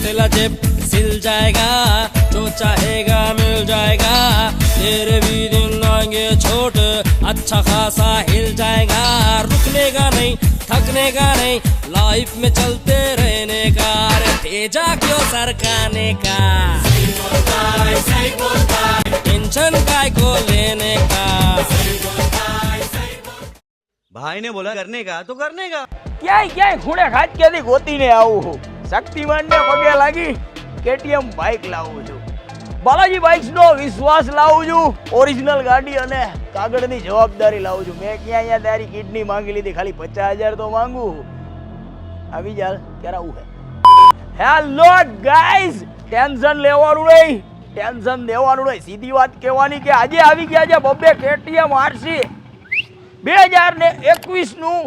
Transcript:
कटेला जेब सिल जाएगा, जो चाहेगा मिल जाएगा, तेरे भी दिन आएंगे छोट, अच्छा खासा हिल जाएगा। रुकने का नहीं, थकने का नहीं, लाइफ में चलते रहने का, अरे भेजा क्यों सरकाने का, टेंशन काय को लेने का। भाई ने बोला करने का तो करने का। ક્યાંય ખૂણે ખાટ ક્યાંથી ગોતીને આવું છું, શક્તિમાનને પગે લાગી કેટીએમ બાઇક લાવું છું, બાલાજી બાઇક્સનો વિશ્વાસ લાવું છું, ઓરિજિનલ ગાડી અને કાગળની જવાબદારી લાવું છું. મેં ક્યાં અહીંયા તારી કિડની માંગી લીધી, ખાલી 50,000 તો માંગુ. આવી જાલ ક્યારે આવું છે? હેલો ગાઈઝ, ટેન્શન લેવાનું નહીં, ટેન્શન દેવાનું નહીં, સીધી વાત કહેવાની કે આજે આવી ગયા છે બબ્બે KTM RC 2021 નું